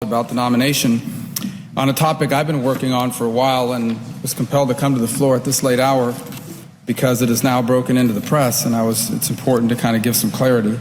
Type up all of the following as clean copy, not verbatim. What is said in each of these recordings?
about the nomination on a topic I've been working on for a while and was compelled to come to the floor at this late hour because it is now broken into the press, and it's important to kind of give some clarity.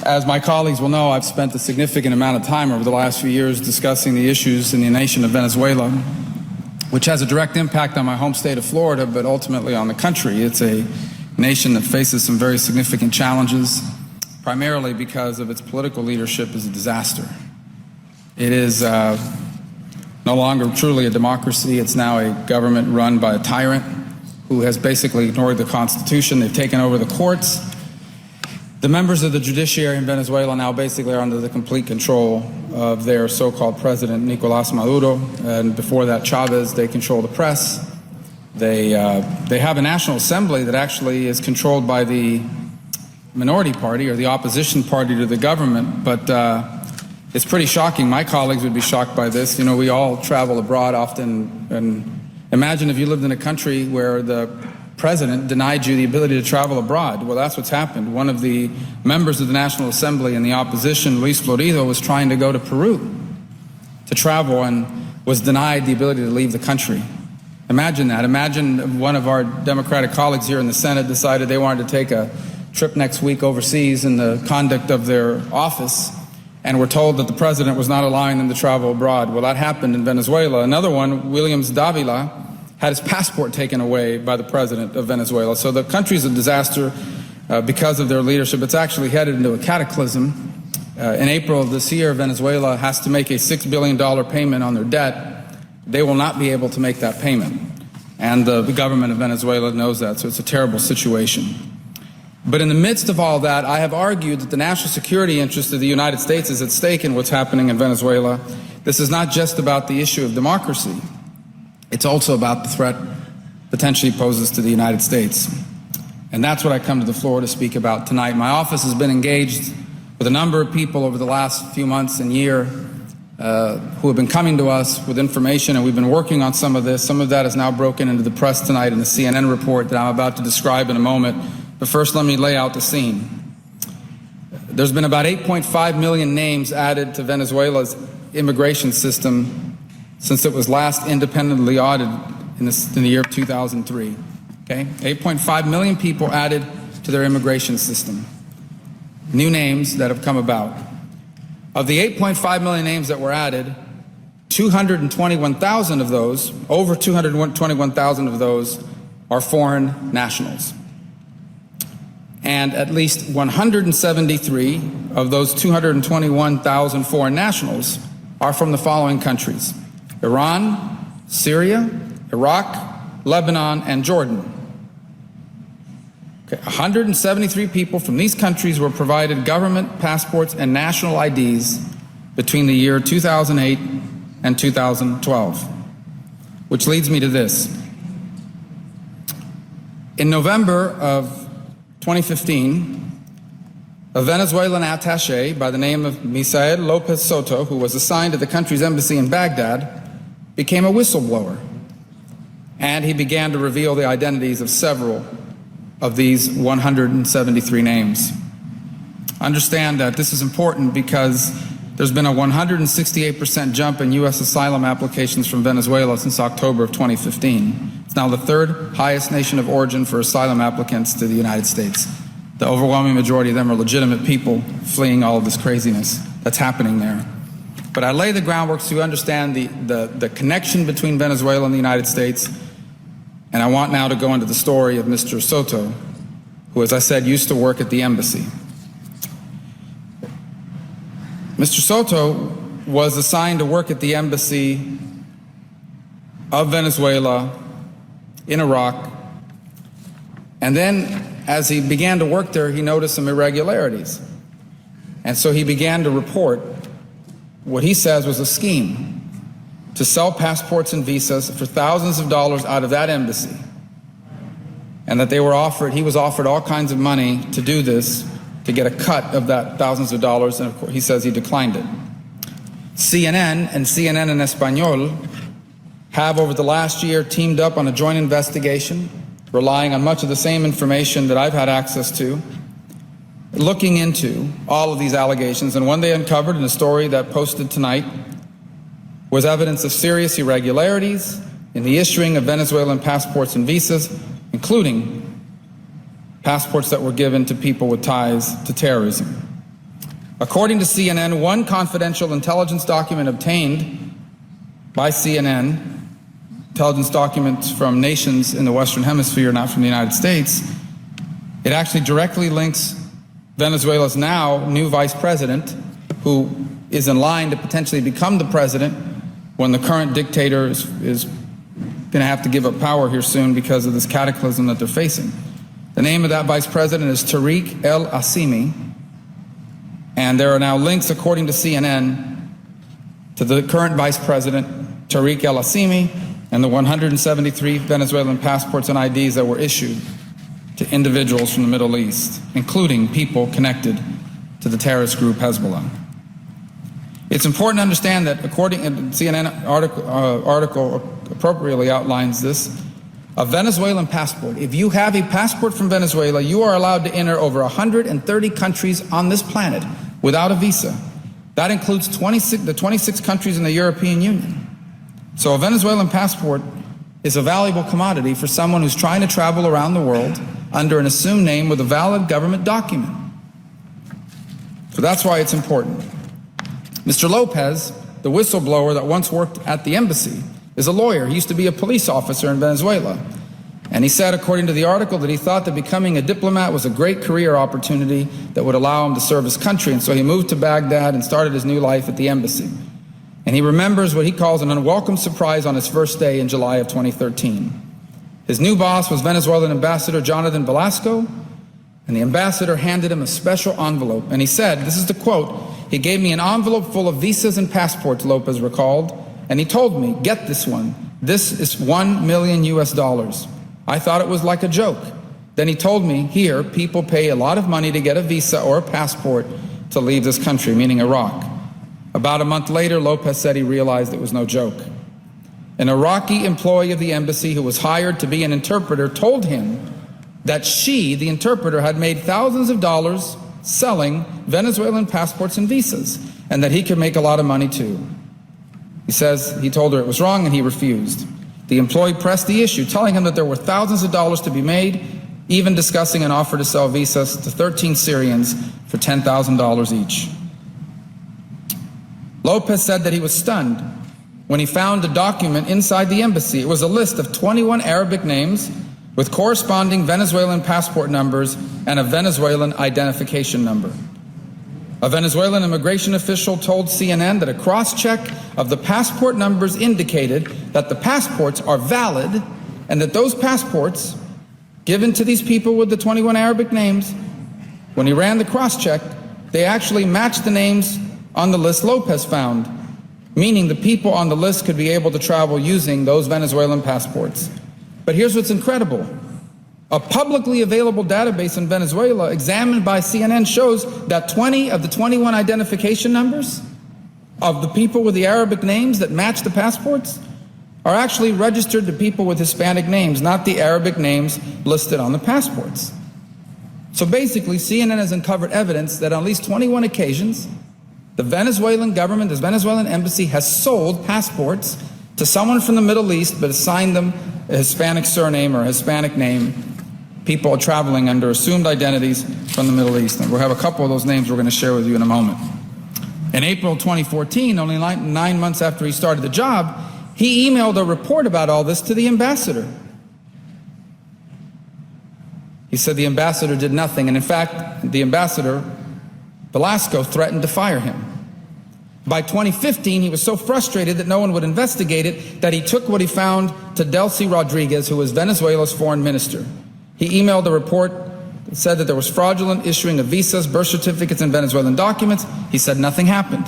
As my colleagues will know, I've spent a significant amount of time over the last few years discussing the issues in the nation of Venezuela, which has a direct impact on my home state of Florida, but ultimately on the country. It's a nation that faces some very significant challenges, primarily because of its political leadership is a disaster. It is no longer truly a democracy. It's now a government run by a tyrant who has basically ignored the Constitution. They've taken over the courts. The members of the judiciary in Venezuela now basically are under the complete control of their so-called president, Nicolás Maduro, and before that, Chavez. They control the press. They have a National Assembly that actually is controlled by the minority party or the opposition party to the government, but it's pretty shocking. My colleagues would be shocked by this. You know, we all travel abroad often, and imagine if you lived in a country where the president denied you the ability to travel abroad. Well, that's what's happened. One of the members of the National Assembly in the opposition, Luis Florido, was trying to go to Peru to travel and was denied the ability to leave the country. Imagine that. Imagine one of our Democratic colleagues here in the Senate decided they wanted to take a trip next week overseas in the conduct of their office, and were told that the president was not allowing them to travel abroad. Well, that happened in Venezuela. Another one, Williams Davila, had his passport taken away by the president of Venezuela. So the country's a disaster because of their leadership. It's actually headed into a cataclysm. In April of this year, Venezuela has to make a $6 billion payment on their debt. They will not be able to make that payment. And the government of Venezuela knows that, so it's a terrible situation. But in the midst of all that, I have argued that the national security interest of the United States is at stake in what's happening in Venezuela. This is not just about the issue of democracy. It's also about the threat potentially poses to the United States. And that's what I come to the floor to speak about tonight. My office has been engaged with a number of people over the last few months and year who have been coming to us with information, and we've been working on some of this. Some of that is now broken into the press tonight in the CNN report that I'm about to describe in a moment. But first, let me lay out the scene. There's been about 8.5 million names added to Venezuela's immigration system since it was last independently audited in the year of 2003. Okay? 8.5 million people added to their immigration system. New names that have come about. Of the 8.5 million names that were added, 221,000 of those, over 221,000 of those, are foreign nationals. And at least 173 of those 221,000 foreign nationals are from the following countries: Iran, Syria, Iraq, Lebanon, and Jordan. Okay, 173 people from these countries were provided government passports and national IDs between the year 2008 and 2012. Which leads me to this. In November of 2015, a Venezuelan attaché by the name of Misael Lopez Soto, who was assigned to the country's embassy in Baghdad, became a whistleblower. And he began to reveal the identities of several of these 173 names. Understand that this is important because there's been a 168% jump in U.S. asylum applications from Venezuela since October of 2015. It's now the third highest nation of origin for asylum applicants to the United States. The overwhelming majority of them are legitimate people fleeing all of this craziness that's happening there. But I lay the groundwork so you understand the connection between Venezuela and the United States. And I want now to go into the story of Mr. Soto, who, as I said, used to work at the embassy. Mr. Soto was assigned to work at the embassy of Venezuela in Iraq. And then, as he began to work there, he noticed some irregularities. And so he began to report what he says was a scheme to sell passports and visas for thousands of dollars out of that embassy. And that he was offered all kinds of money to do this, to get a cut of that thousands of dollars, and of course he says he declined it. CNN and CNN en Español have over the last year teamed up on a joint investigation, relying on much of the same information that I've had access to, looking into all of these allegations, and one they uncovered in a story that posted tonight was evidence of serious irregularities in the issuing of Venezuelan passports and visas, including passports that were given to people with ties to terrorism. According to CNN, one confidential intelligence document obtained by CNN, intelligence documents from nations in the Western Hemisphere, not from the United States, it actually directly links Venezuela's now new vice president, who is in line to potentially become the president when the current dictator is going to have to give up power here soon because of this cataclysm that they're facing. The name of that vice president is Tareck el-Assimi, and there are now links, according to CNN, to the current vice president, Tareck el-Assimi, and the 173 Venezuelan passports and IDs that were issued to individuals from the Middle East, including people connected to the terrorist group Hezbollah. It's important to understand that, according to the CNN article appropriately outlines this, a Venezuelan passport, if you have a passport from Venezuela, you are allowed to enter over 130 countries on this planet without a visa. That includes the 26 countries in the European Union. So a Venezuelan passport is a valuable commodity for someone who's trying to travel around the world under an assumed name with a valid government document. So that's why it's important. Mr. Lopez, the whistleblower that once worked at the embassy, is a lawyer. He used to be a police officer in Venezuela. And he said, according to the article, that he thought that becoming a diplomat was a great career opportunity that would allow him to serve his country. And so he moved to Baghdad and started his new life at the embassy. And he remembers what he calls an unwelcome surprise on his first day in July of 2013. His new boss was Venezuelan Ambassador Jonathan Velasco, and the ambassador handed him a special envelope. And he said, this is the quote, "He gave me an envelope full of visas and passports," Lopez recalled, "and he told me, get this one. This is $1 million US. I thought it was like a joke. Then he told me, here, people pay a lot of money to get a visa or a passport to leave this country," meaning Iraq. About a month later, Lopez said he realized it was no joke. An Iraqi employee of the embassy who was hired to be an interpreter told him that she, the interpreter, had made thousands of dollars selling Venezuelan passports and visas, and that he could make a lot of money too. He says he told her it was wrong and he refused. The employee pressed the issue, telling him that there were thousands of dollars to be made, even discussing an offer to sell visas to 13 Syrians for $10,000 each. Lopez said that he was stunned when he found a document inside the embassy. It was a list of 21 Arabic names with corresponding Venezuelan passport numbers and a Venezuelan identification number. A Venezuelan immigration official told CNN that a cross-check of the passport numbers indicated that the passports are valid and that those passports given to these people with the 21 Arabic names, when he ran the cross-check, they actually matched the names on the list Lopez found, meaning the people on the list could be able to travel using those Venezuelan passports. But here's what's incredible. A publicly available database in Venezuela examined by CNN shows that 20 of the 21 identification numbers of the people with the Arabic names that match the passports are actually registered to people with Hispanic names, not the Arabic names listed on the passports. So basically, CNN has uncovered evidence that on at least 21 occasions, the Venezuelan government, the Venezuelan embassy, has sold passports to someone from the Middle East but assigned them a Hispanic surname or a Hispanic name. People are traveling under assumed identities from the Middle East. And we'll have a couple of those names we're going to share with you in a moment. In April 2014, only 9 months after he started the job, he emailed a report about all this to the ambassador. He said the ambassador did nothing, and in fact, the ambassador, Velasco, threatened to fire him. By 2015, he was so frustrated that no one would investigate it that he took what he found to Delcy Rodriguez, who was Venezuela's foreign minister. He emailed a report that said that there was fraudulent issuing of visas, birth certificates, and Venezuelan documents. He said nothing happened.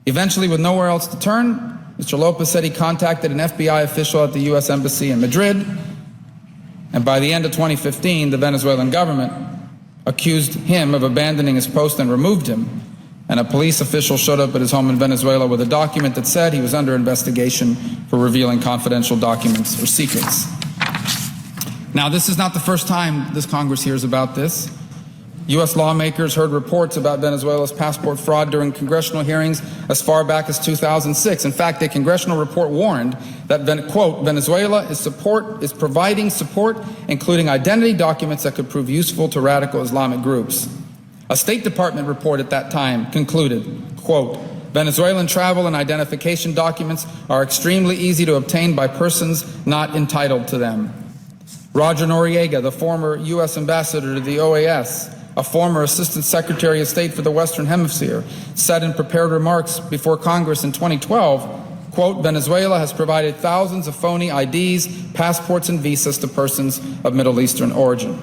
Eventually, with nowhere else to turn, Mr. Lopez said he contacted an FBI official at the U.S. Embassy in Madrid, and by the end of 2015, the Venezuelan government accused him of abandoning his post and removed him. And a police official showed up at his home in Venezuela with a document that said he was under investigation for revealing confidential documents or secrets. Now, this is not the first time this Congress hears about this. U.S. lawmakers heard reports about Venezuela's passport fraud during congressional hearings as far back as 2006. In fact, a congressional report warned that, quote, Venezuela is providing support, including identity documents that could prove useful to radical Islamic groups. A State Department report at that time concluded, quote, Venezuelan travel and identification documents are extremely easy to obtain by persons not entitled to them. Roger Noriega, the former U.S. ambassador to the OAS, a former Assistant Secretary of State for the Western Hemisphere, said in prepared remarks before Congress in 2012, quote, Venezuela has provided thousands of phony IDs, passports, and visas to persons of Middle Eastern origin.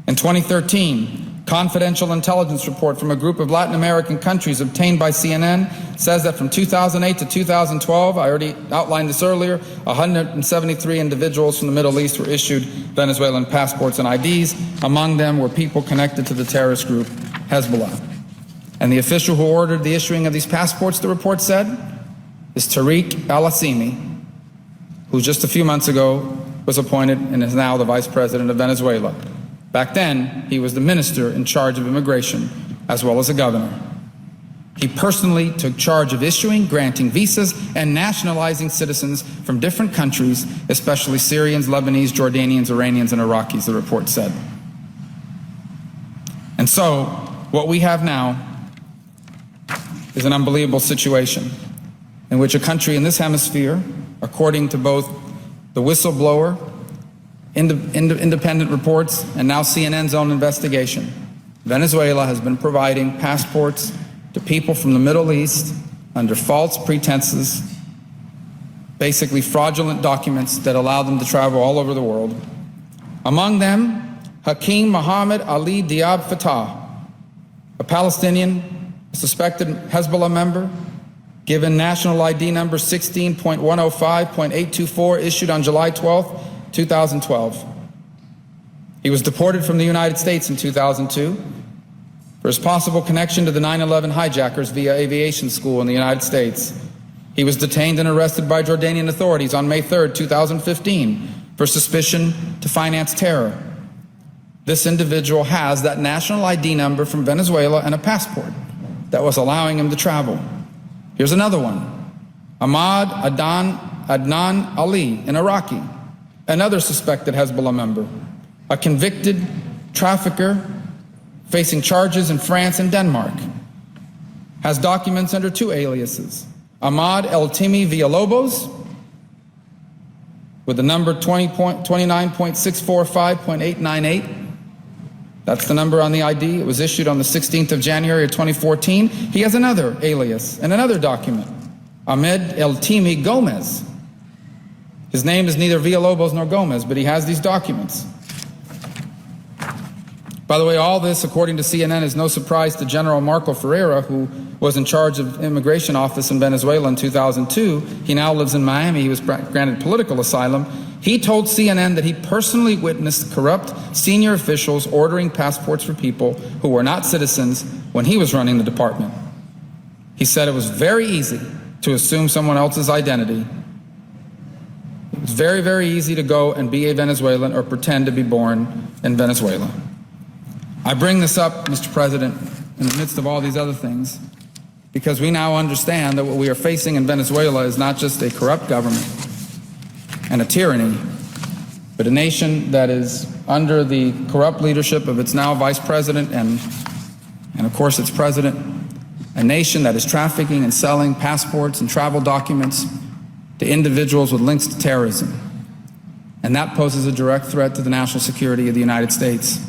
In 2013, confidential intelligence report from a group of Latin American countries obtained by CNN says that from 2008 to 2012, I already outlined this earlier, 173 individuals from the Middle East were issued Venezuelan passports and IDs. Among them were people connected to the terrorist group Hezbollah. And the official who ordered the issuing of these passports, the report said, is Tareck al-Assimi, who just a few months ago was appointed and is now the vice president of Venezuela. Back then, he was the minister in charge of immigration, as well as a governor. He personally took charge of issuing, granting visas, and nationalizing citizens from different countries, especially Syrians, Lebanese, Jordanians, Iranians, and Iraqis, the report said. And so, what we have now is an unbelievable situation in which a country in this hemisphere, according to both the whistleblower, independent reports, and now CNN's own investigation, Venezuela has been providing passports to people from the Middle East under false pretenses, basically fraudulent documents that allow them to travel all over the world. Among them, Hakeem Mohammed Ali Diab Fattah, a Palestinian suspected Hezbollah member, given national ID number 16.105.824, issued on July 12th, 2012. He was deported from the United States in 2002 for his possible connection to the 9/11 hijackers via aviation school in the United States. He was detained and arrested by Jordanian authorities on May 3rd, 2015 for suspicion to finance terror. This individual has that national ID number from Venezuela and a passport that was allowing him to travel. Here's another one. Ahmad Adnan Ali, an Iraqi, another suspected Hezbollah member, a convicted trafficker facing charges in France and Denmark, has documents under two aliases, Ahmad El Timi Villalobos, with the number 29.645.898. That's the number on the ID. It was issued on the 16th of January of 2014. He has another alias and another document, Ahmed El Timi Gomez. His name is neither Villalobos nor Gomez, but he has these documents. By the way, all this, according to CNN, is no surprise to General Marco Ferreira, who was in charge of immigration office in Venezuela in 2002. He now lives in Miami. He was granted political asylum. He told CNN that he personally witnessed corrupt senior officials ordering passports for people who were not citizens when he was running the department. He said it was very easy to assume someone else's identity. It was very, very easy to go and be a Venezuelan or pretend to be born in Venezuela. I bring this up, Mr. President, in the midst of all these other things, because we now understand that what we are facing in Venezuela is not just a corrupt government and a tyranny, but a nation that is under the corrupt leadership of its now vice president and of course its president, a nation that is trafficking and selling passports and travel documents to individuals with links to terrorism. And that poses a direct threat to the national security of the United States.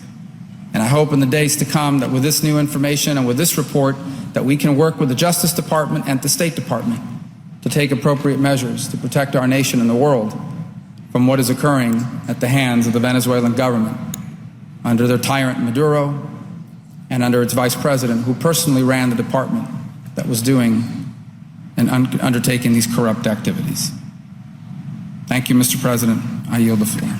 And I hope in the days to come that with this new information and with this report that we can work with the Justice Department and the State Department to take appropriate measures to protect our nation and the world from what is occurring at the hands of the Venezuelan government under their tyrant Maduro and under its vice president, who personally ran the department that was doing and undertaking these corrupt activities. Thank you, Mr. President. I yield the floor.